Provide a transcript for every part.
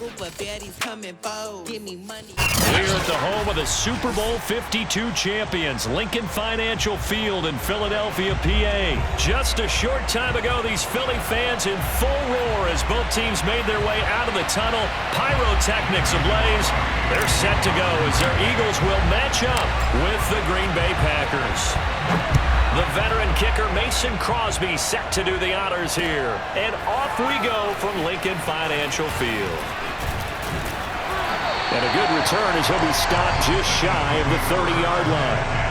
We're at the home of the Super Bowl 52 champions, Lincoln Financial Field in Philadelphia, PA. Just a short time ago, these Philly fans in full roar as both teams made their way out of the tunnel. Pyrotechnics ablaze. They're set to go as their Eagles will match up with the Green Bay Packers. The veteran kicker Mason Crosby set to do the honors here. And off we go from Lincoln Financial Field. And a good return as he'll be stopped just shy of the 30-yard line.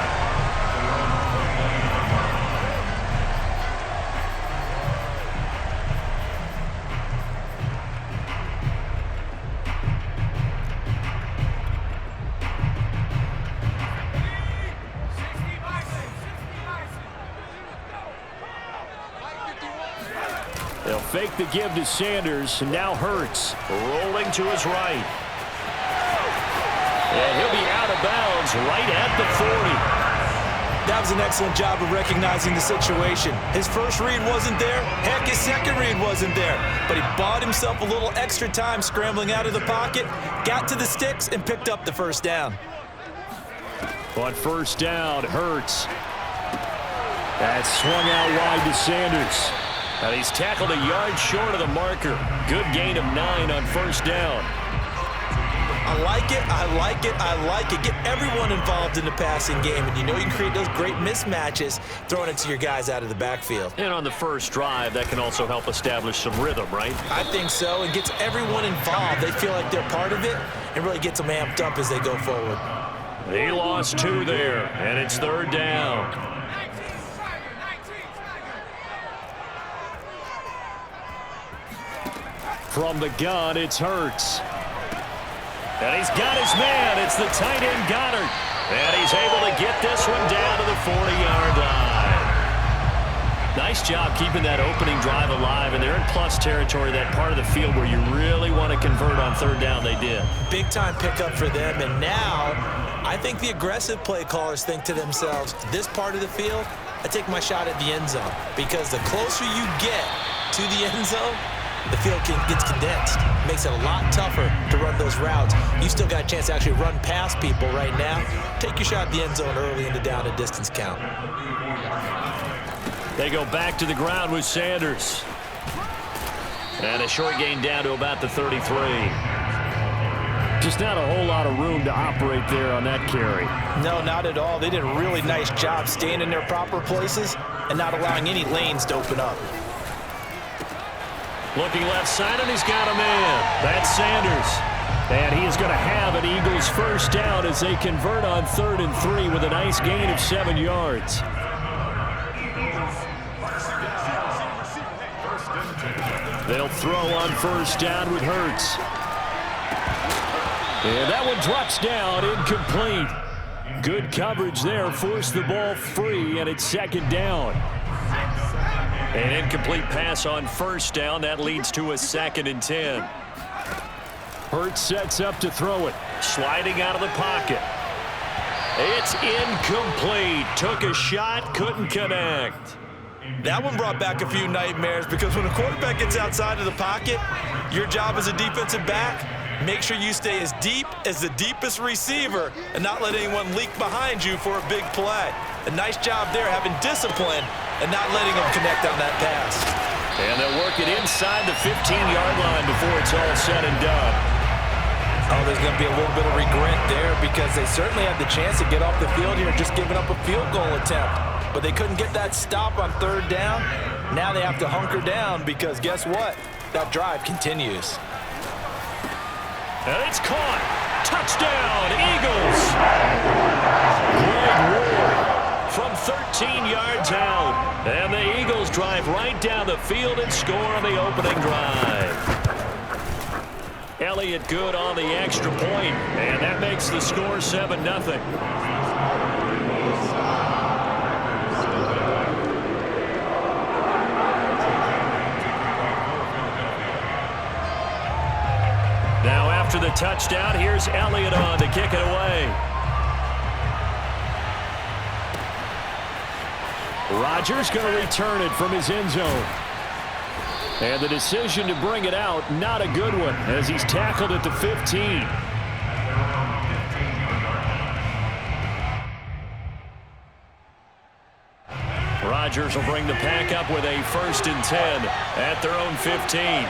They'll fake the give to Sanders, and now Hurts rolling to his right. And he'll be out of bounds right at the 40. That was an excellent job of recognizing the situation. His first read wasn't there. Heck, his second read wasn't there. But he bought himself a little extra time scrambling out of the pocket, got to the sticks, and picked up the first down. On first down, Hurts. That's swung out wide to Sanders. And he's tackled a yard short of the marker. Good gain of 9 on first down. I like it, I like it, I like it. Get everyone involved in the passing game, and you know you can create those great mismatches throwing it to your guys out of the backfield. And on the first drive, that can also help establish some rhythm, right? I think so. It gets everyone involved. They feel like they're part of it, and really gets them amped up as they go forward. He lost 2 there, and it's third down. From the gun, it's Hurts. And he's got his man. It's the tight end, Goddard. And he's able to get this one down to the 40-yard line. Nice job keeping that opening drive alive, and they're in plus territory, that part of the field where you really want to convert on third down. They did. Big-time pickup for them, and now I think the aggressive play callers think to themselves, this part of the field, I take my shot at the end zone, because the closer you get to the end zone, the field gets condensed. Makes it a lot tougher to run those routes. You still got a chance to actually run past people right now. Take your shot at the end zone early in the down and distance count. They go back to the ground with Sanders. And a short gain down to about the 33. Just not a whole lot of room to operate there on that carry. No, not at all. They did a really nice job staying in their proper places and not allowing any lanes to open up. Looking left side, and he's got a man. That's Sanders. And he is going to have an Eagles first down as they convert on 3rd and 3 with a nice gain of 7 yards. They'll throw on first down with Hurts. And that one drops down, incomplete. Good coverage there, forced the ball free, and it's 2nd down. An incomplete pass on first down. That leads to a 2nd and 10. Hurts sets up to throw it. Sliding out of the pocket. It's incomplete. Took a shot, couldn't connect. That one brought back a few nightmares, because when a quarterback gets outside of the pocket, your job as a defensive back, make sure you stay as deep as the deepest receiver and not let anyone leak behind you for a big play. A nice job there, having discipline and not letting them connect on that pass. And they'll work it inside the 15-yard line before it's all said and done. Oh, there's going to be a little bit of regret there, because they certainly had the chance to get off the field here, just giving up a field goal attempt. But they couldn't get that stop on 3rd down. Now they have to hunker down, because guess what? That drive continues. And it's caught. Touchdown, Eagles. Greg Ward from 13 yards out. And the Eagles drive right down the field and score on the opening drive. Elliott good on the extra point, and that makes the score 7-0. Now after the touchdown, here's Elliott on to kick it away. Rodgers going to return it from his end zone. And the decision to bring it out, not a good one, as he's tackled at the 15. Rodgers will bring the pack up with a 1st and 10 at their own 15.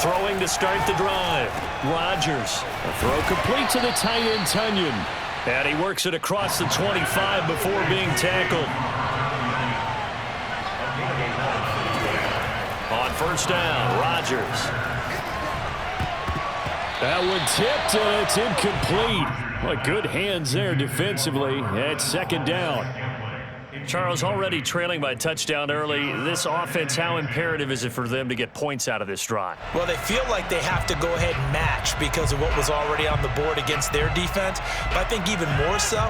Throwing to start the drive. Rodgers. A throw complete to the tight end, Tunyon. And he works it across the 25 before being tackled. On 1st down, Rodgers. That one tipped, and it's incomplete. Well, good hands there defensively at 2nd down. Charles, already trailing by a touchdown early. This offense, how imperative is it for them to get points out of this drive? Well, they feel like they have to go ahead and match because of what was already on the board against their defense. But I think even more so,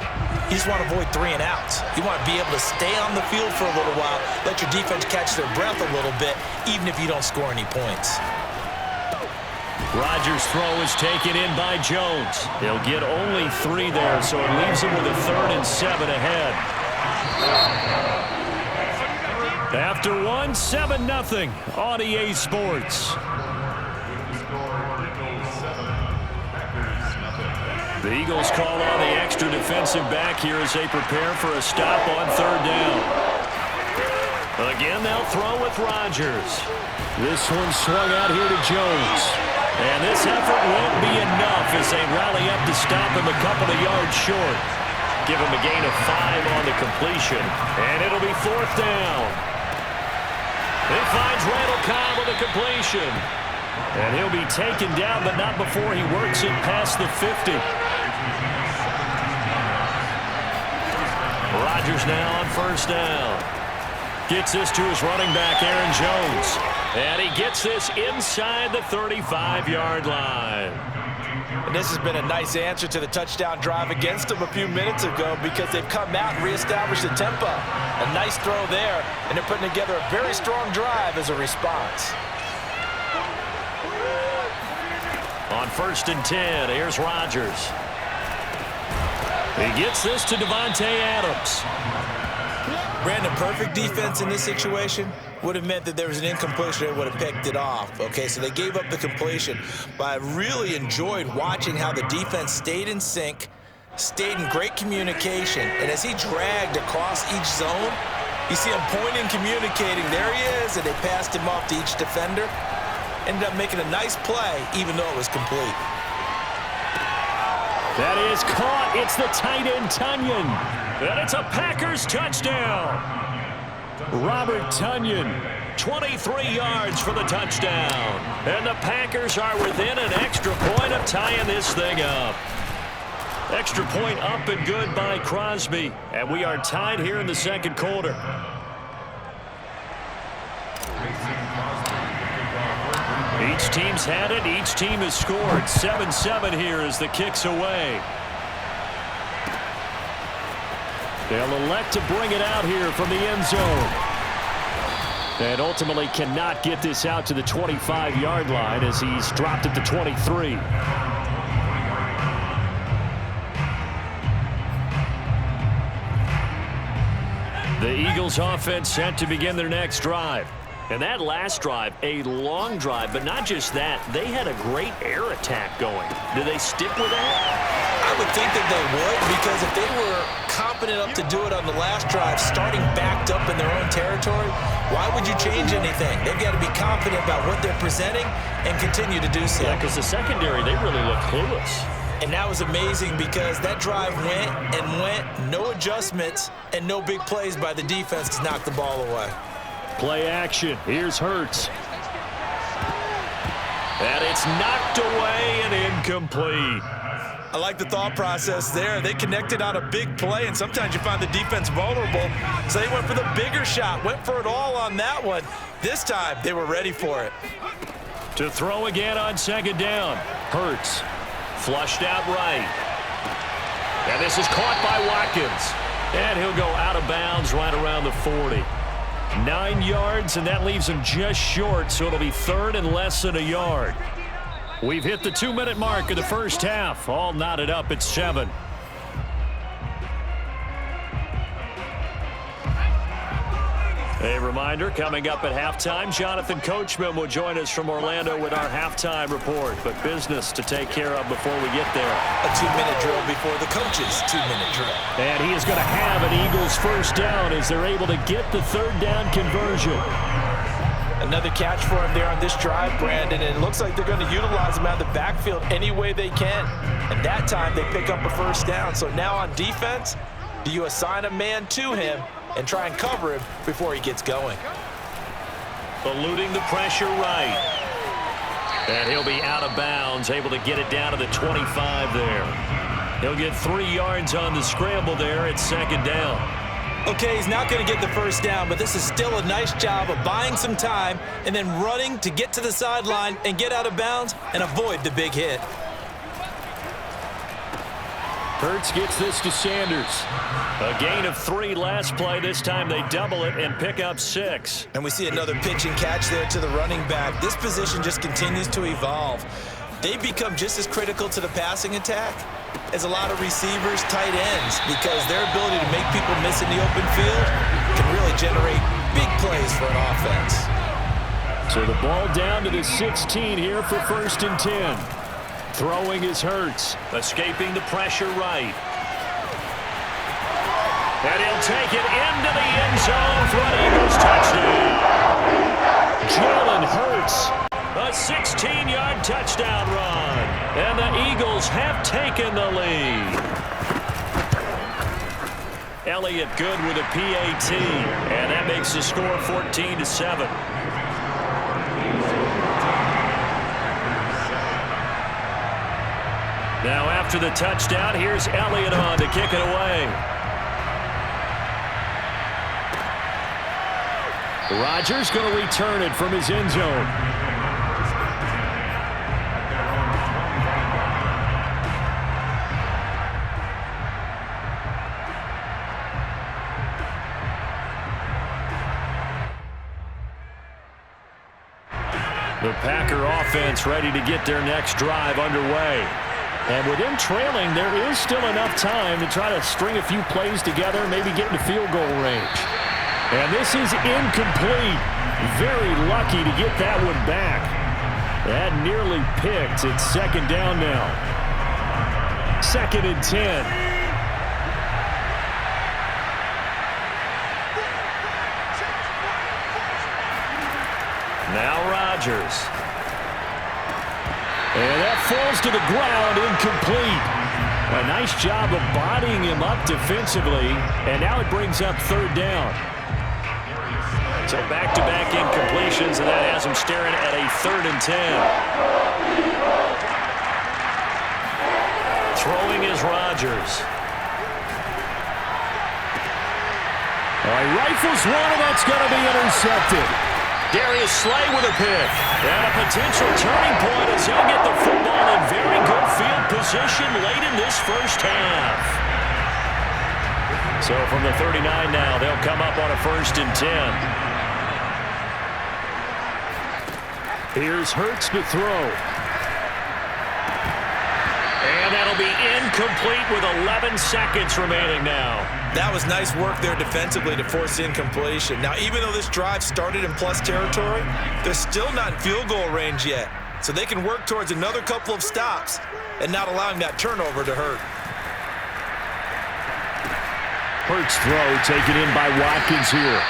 you just want to avoid 3 and outs. You want to be able to stay on the field for a little while, let your defense catch their breath a little bit, even if you don't score any points. Rodgers' throw is taken in by Jones. He'll get only 3 there, so it leaves him with a 3rd and 7 ahead. After 1, 7-0 on EA Sports. The Eagles call on the extra defensive back here as they prepare for a stop on 3rd down. Again, they'll throw with Rodgers. This one swung out here to Jones. And this effort won't be enough as they rally up to stop him a couple of yards short. Give him a gain of 5 on the completion, and it'll be 4th down. He finds Randall Cobb with a completion. And he'll be taken down, but not before he works it past the 50. Rodgers now on 1st down. Gets this to his running back, Aaron Jones. And he gets this inside the 35-yard line. And this has been a nice answer to the touchdown drive against them a few minutes ago because they've come out and reestablished the tempo. A nice throw there, and they're putting together a very strong drive as a response. On 1st and 10, here's Rodgers. He gets this to Devontae Adams. Brandon, perfect defense in this situation would have meant that there was an incompletion and would have picked it off. Okay, so they gave up the completion, but I really enjoyed watching how the defense stayed in sync, stayed in great communication, and as he dragged across each zone, you see him pointing, communicating, there he is, and they passed him off to each defender. Ended up making a nice play, even though it was complete. That is caught. It's the tight end, Tunyon. And it's a Packers touchdown. Robert Tunyon, 23 yards for the touchdown. And the Packers are within an extra point of tying this thing up. Extra point up and good by Crosby. And we are tied here in the 2nd quarter. Each team's had it. Each team has scored. 7-7 here as the kick's away. They'll elect to bring it out here from the end zone. And ultimately cannot get this out to the 25-yard line as he's dropped at the 23. The Eagles offense set to begin their next drive. And that last drive, a long drive, but not just that. They had a great air attack going. Do they stick with that? I would think that they would, because if they were confident enough to do it on the last drive, starting backed up in their own territory, why would you change anything? They've got to be confident about what they're presenting and continue to do so. Yeah, because the secondary, they really look clueless. And that was amazing because that drive went and went, no adjustments, and no big plays by the defense to knock the ball away. Play action. Here's Hurts. And it's knocked away and incomplete. I like the thought process there. They connected on a big play, and sometimes you find the defense vulnerable. So they went for the bigger shot, went for it all on that one. This time, they were ready for it. To throw again on 2nd down. Hurts. Flushed out right. And this is caught by Watkins. And he'll go out of bounds right around the 40. 9 yards, and that leaves him just short, so it'll be 3rd and less than a yard. We've hit the 2-minute mark of the first half, all knotted up at 7. A reminder, coming up at halftime, Jonathan Coachman will join us from Orlando with our halftime report. But business to take care of before we get there. A 2-minute drill before the coach's 2-minute drill. And he is going to have an Eagles first down as they're able to get the third down conversion. Another catch for him there on this drive, Brandon, and it looks like they're going to utilize him out of the backfield any way they can. And that time they pick up a first down. So now on defense, do you assign a man to him and try and cover him before he gets going? Eluding the pressure right. And he'll be out of bounds, able to get it down to the 25 there. He'll get 3 yards on the scramble there at second down. Okay, he's not going to get the first down, but this is still a nice job of buying some time and then running to get to the sideline and get out of bounds and avoid the big hit. Hurts gets this to Sanders. A gain of 3 last play. This time they double it and pick up 6. And we see another pitch and catch there to the running back. This position just continues to evolve. They become just as critical to the passing attack as a lot of receivers, tight ends, because their ability to make people miss in the open field can really generate big plays for an offense. So the ball down to the 16 here for 1st and 10. Throwing is Hurts, escaping the pressure right. And he'll take it into the end zone for an Eagles touchdown. Jalen Hurts, a 16-yard touchdown run. And the Eagles have taken the lead. Elliott good with a PAT. And that makes the score 14-7. Now after the touchdown, here's Elliott on to kick it away. Rodgers going to return it from his end zone. The Packer offense ready to get their next drive underway. And with them trailing, there is still enough time to try to string a few plays together, maybe get into field goal range. And this is incomplete. Very lucky to get that one back. That nearly picked. It's second down now. 2nd and 10. Now Rodgers. And that falls to the ground, incomplete. A nice job of bodying him up defensively, and now it brings up 3rd down. So back-to-back incompletions, and that has him staring at a 3rd and 10. Throwing is Rodgers. He rifles one, and that's going to be intercepted. Darius Slay with a pick. And a potential turning point as he'll get the football in very good field position late in this first half. So from the 39 now, they'll come up on a 1st and 10. Here's Hurts to throw. And that'll be incomplete with 11 seconds remaining now. That was nice work there defensively to force incompletion. Now, even though this drive started in plus territory, they're still not in field goal range yet. So they can work towards another couple of stops and not allowing that turnover to hurt. Hurts throw taken in by Watkins here.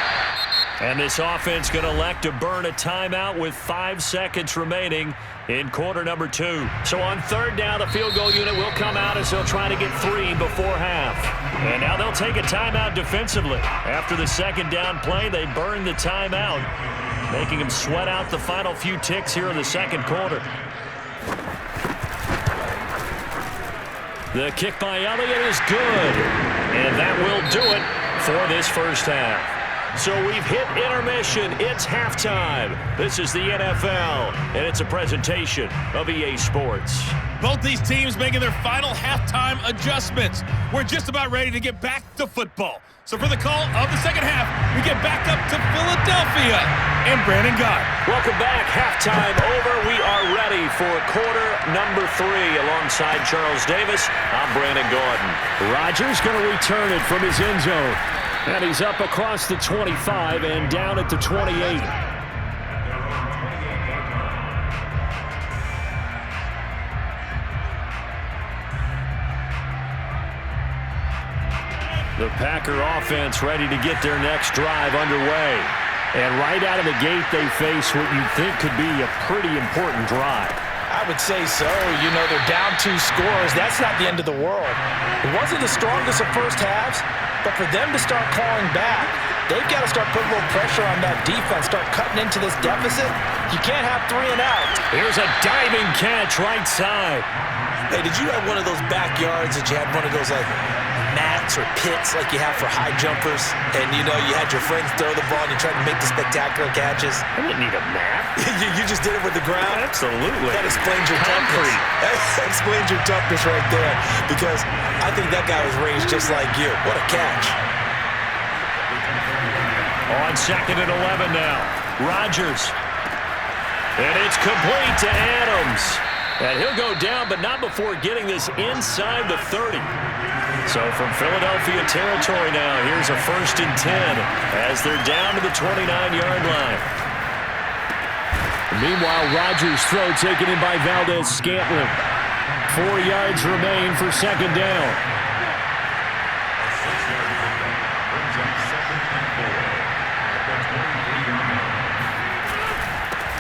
And this offense going to elect to burn a timeout with 5 seconds remaining in quarter number 2. So on 3rd down, the field goal unit will come out as they'll try to get 3 before half. And now they'll take a timeout defensively. After the 2nd down play, they burn the timeout, making them sweat out the final few ticks here in the 2nd quarter. The kick by Elliott is good. And that will do it for this first half. So we've hit intermission. It's halftime. This is the NFL, and it's a presentation of EA Sports. Both these teams making their final halftime adjustments. We're just about ready to get back to football. So for the call of the second half, we get back up to Philadelphia and Brandon Gott. Welcome back. Halftime over. We are ready for quarter number 3 alongside Charles Davis. I'm Brandon Gordon. Rodgers going to return it from his end zone. And he's up across the 25 and down at the 28. The Packer offense ready to get their next drive underway. And right out of the gate, they face what you think could be a pretty important drive. I would say so. You know, they're down 2 scores. That's not the end of the world. It wasn't the strongest of first halves, but for them to start clawing back, they've got to start putting a little pressure on that defense, start cutting into this deficit. You can't have 3 and out. Here's a diving catch right side. Hey, did you have one of those backyards that you had one of those, like, mats or pits like you have for high jumpers, and you know you had your friends throw the ball and you tried to make the spectacular catches? I didn't need a mat. you just did it with the ground? Absolutely. That explains your toughness. That explains your toughness right there, because I think that guy was raised just like you. What a catch. On 2nd and 11 now. Rodgers. And it's complete to Adams. And he'll go down, but not before getting this inside the 30. So from Philadelphia territory now, here's a 1st and 10 as they're down to the 29-yard line. Meanwhile, Rodgers' throw taken in by Valdez-Scantling. 4 yards remain for 2nd down.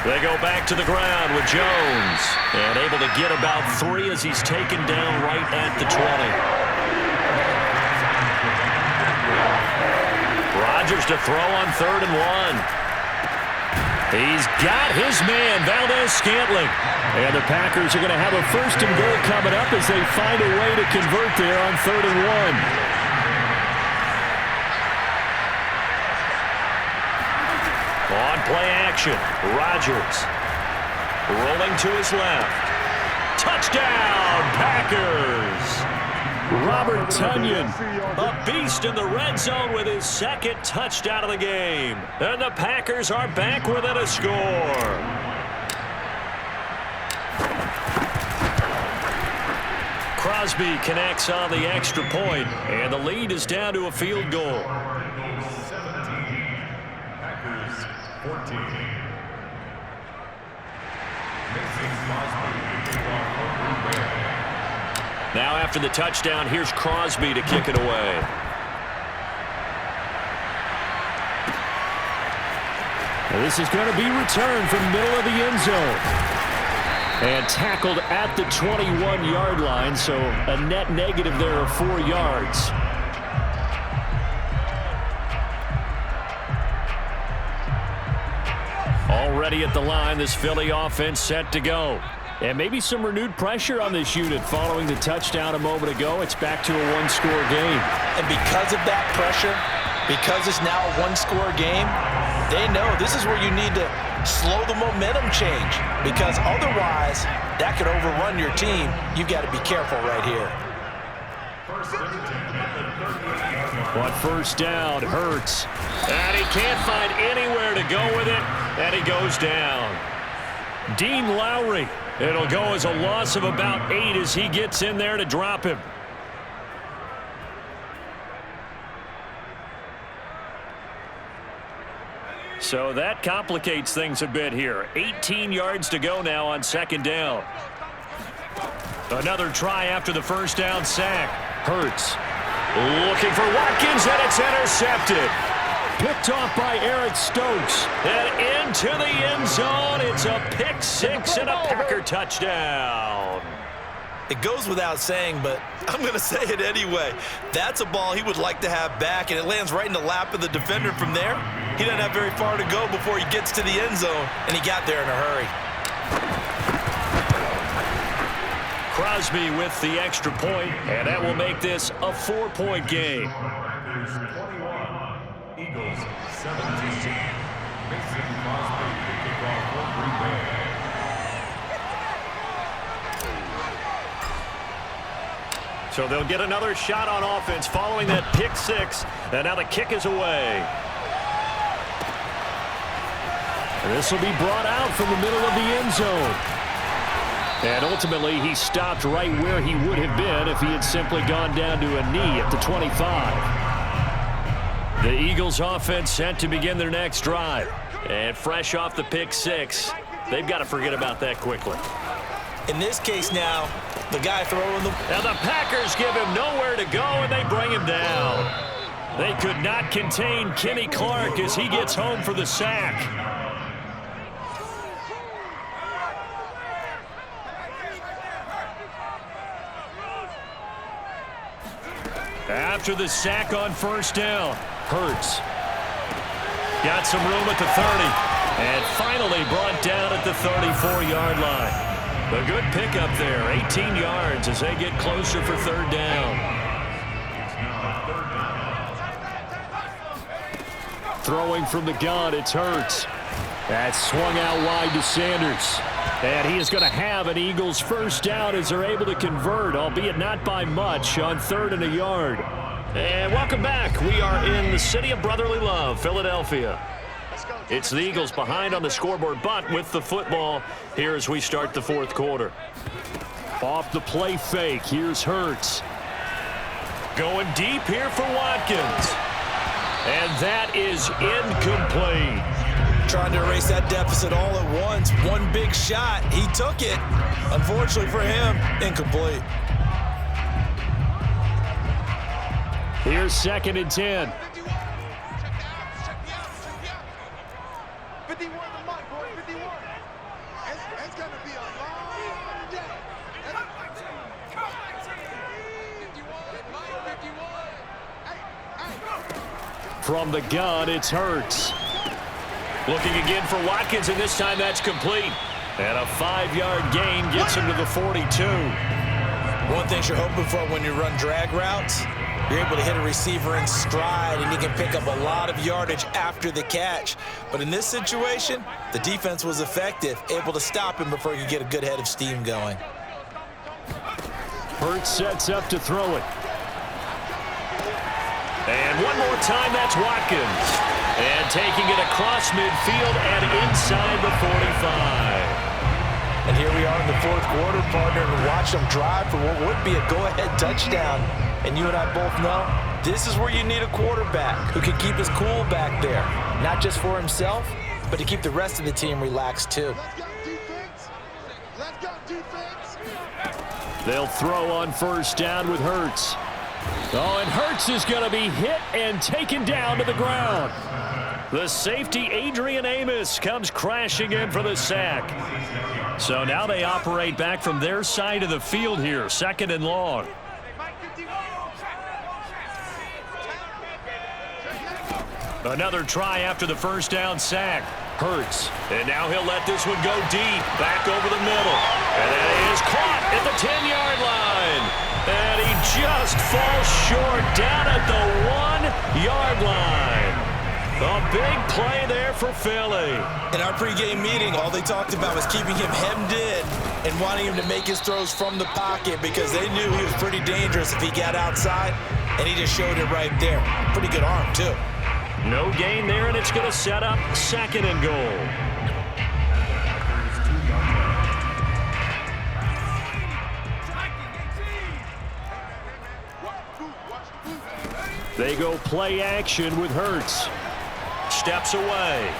They go back to the ground with Jones. And able to get about 3 as he's taken down right at the 20. Rodgers to throw on 3rd and 1. He's got his man, Valdez-Scantling. And the Packers are going to have a 1st and goal coming up as they find a way to convert there on 3rd and 1. On play action, Rodgers rolling to his left. Touchdown, Packers! Robert Tonyan, a beast in the red zone with his 2nd touchdown of the game. And the Packers are back within a score. Crosby connects on the extra point, and the lead is down to a field goal. 14. Now after the touchdown, here's Crosby to kick it away. Now this is going to be returned from the middle of the end zone. And tackled at the 21-yard line, so a net negative there of 4 yards. Already at the line, this Philly offense set to go. And maybe some renewed pressure on this unit following the touchdown a moment ago. It's back to a 1-score game. And because of that pressure, because it's now a 1-score game, they know this is where you need to slow the momentum change, because otherwise that could overrun your team. You've got to be careful right here. On 1st down, Hurts. And he can't find anywhere to go with it, and he goes down. Dean Lowry. It'll go as a loss of about 8 as he gets in there to drop him. So that complicates things a bit here. 18 yards to go now on 2nd down. Another try after the 1st down sack. Hurts looking for Watkins, and it's intercepted. Picked off by Eric Stokes. And into the end zone. It's a pick 6 and a Packer touchdown. It goes without saying, but I'm going to say it anyway. That's a ball he would like to have back, and it lands right in the lap of the defender from there. He doesn't have very far to go before he gets to the end zone, and he got there in a hurry. Crosby with the extra point, and that will make this a 4-point game. Eagles 17. Mason Crosby to kick off for Greenbay. So they'll get another shot on offense following that pick 6, and now the kick is away. And this will be brought out from the middle of the end zone. And ultimately, he stopped right where he would have been if he had simply gone down to a knee at the 25. The Eagles offense set to begin their next drive. And fresh off the pick six, they've got to forget about that quickly. In this case now, the guy throwing the... And the Packers give him nowhere to go, and they bring him down. They could not contain Kenny Clark as he gets home for the sack. After the sack on first down, Hurts got some room at the 30 and finally brought down at the 34-yard line. A good pickup there, 18 yards as they get closer for third down. Throwing from the gun, it's Hurts. That's swung out wide to Sanders. And he is going to have an Eagles first down as they're able to convert, albeit not by much, on 3rd and a yard. And welcome back. We are in the city of brotherly love, Philadelphia. It's the Eagles behind on the scoreboard, but with the football here as we start the fourth quarter. Off the play fake, here's Hurts. Going deep here for Watkins. And that is incomplete. Trying to erase that deficit all at once. One big shot. He took it. Unfortunately for him, incomplete. Here's 2nd and 10. From the gun, it's Hurts. Looking again for Watkins, and this time that's complete. And a 5-yard gain gets him to the 42. One thing you're hoping for when you run drag routes, you're able to hit a receiver in stride, and he can pick up a lot of yardage after the catch. But in this situation, the defense was effective, able to stop him before he could get a good head of steam going. Hurts sets up to throw it. And one more time, that's Watkins. And taking it across midfield and inside the 45. And here we are in the fourth quarter, partner, and watch them drive for what would be a go-ahead touchdown. And you and I both know this is where you need a quarterback who can keep his cool back there. Not just for himself, but to keep the rest of the team relaxed too. Let's go defense. Let's go defense. They'll throw on first down with Hurts. Oh, and Hurts is going to be hit and taken down to the ground. The safety, Adrian Amos, comes crashing in for the sack. So now they operate back from their side of the field here, 2nd and long. Another try after the first down sack. Hurts. And now he'll let this one go deep, back over the middle. And that is caught at the 10-yard line. And he just falls short down at the 1-yard line. A big play there for Philly. In our pregame meeting, all they talked about was keeping him hemmed in and wanting him to make his throws from the pocket because they knew he was pretty dangerous if he got outside, and he just showed it right there. Pretty good arm, too. No gain there, and it's going to set up 2nd and goal. They go play action with Hurts. Steps away.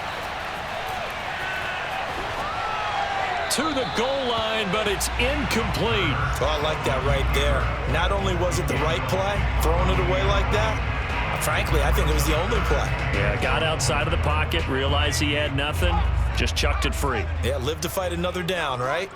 To the goal line, but it's incomplete. Oh, I like that right there. Not only was it the right play, throwing it away like that, frankly, I think it was the only play. Yeah, got outside of the pocket, realized he had nothing, just chucked it free. Yeah, live to fight another down, right?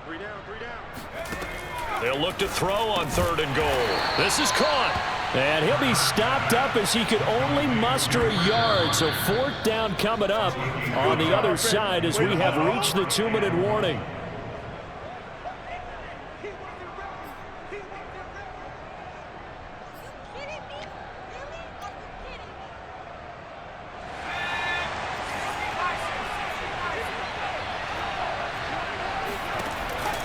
3 down, 3 down. They'll look to throw on 3rd and goal. This is caught. And he'll be stopped up as he could only muster a yard. So 4th down coming up on the other side as we have reached the 2-minute warning.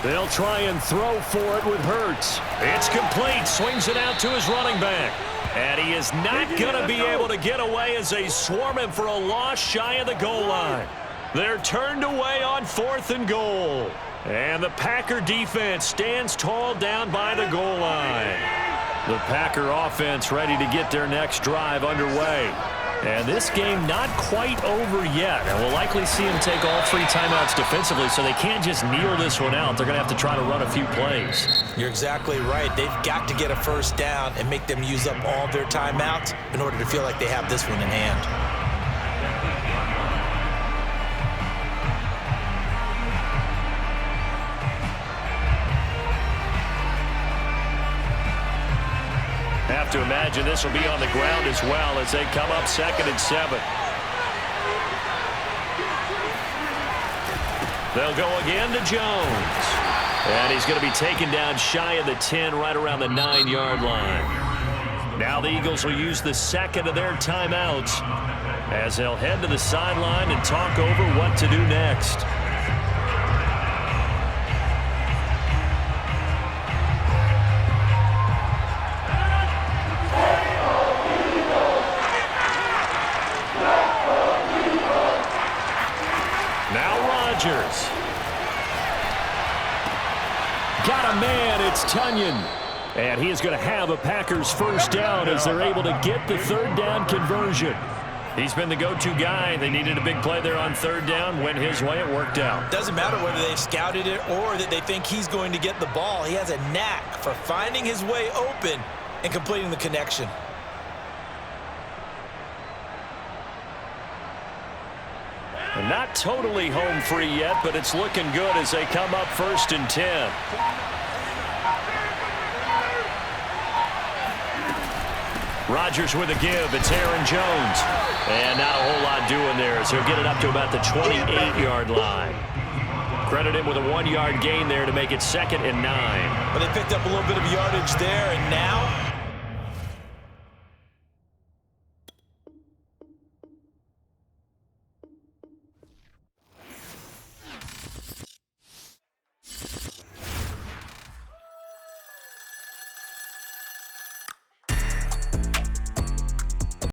They'll try and throw for it with Hurts. It's complete. Swings it out to his running back. And he is not going to be able to get away as they swarm him for a loss shy of the goal line. They're turned away on 4th and goal. And the Packer defense stands tall down by the goal line. The Packer offense ready to get their next drive underway. And this game not quite over yet. And we'll likely see them take all 3 timeouts defensively, so they can't just kneel this one out. They're going to have to try to run a few plays. You're exactly right. They've got to get a first down and make them use up all their timeouts in order to feel like they have this one in hand. Have to imagine this will be on the ground as well as they come up 2nd and 7. They'll go again to Jones. And he's going to be taken down shy of the 10, right around the 9-yard line. Now the Eagles will use the 2nd of their timeouts as they'll head to the sideline and talk over what to do next. Got a man, it's Tunyon. And he is going to have a Packers first down as they're able to get the 3rd down conversion. He's been the go-to guy. They needed a big play there on 3rd down. Went his way, it worked out. Doesn't matter whether they've scouted it or that they think he's going to get the ball. He has a knack for finding his way open and completing the connection. And not totally home free yet, but it's looking good as they come up 1st and 10. Rodgers with a give. It's Aaron Jones. And not a whole lot doing there as he'll get it up to about the 28-yard line. Credit him with a 1-yard gain there to make it 2nd and 9. But they picked up a little bit of yardage there, and now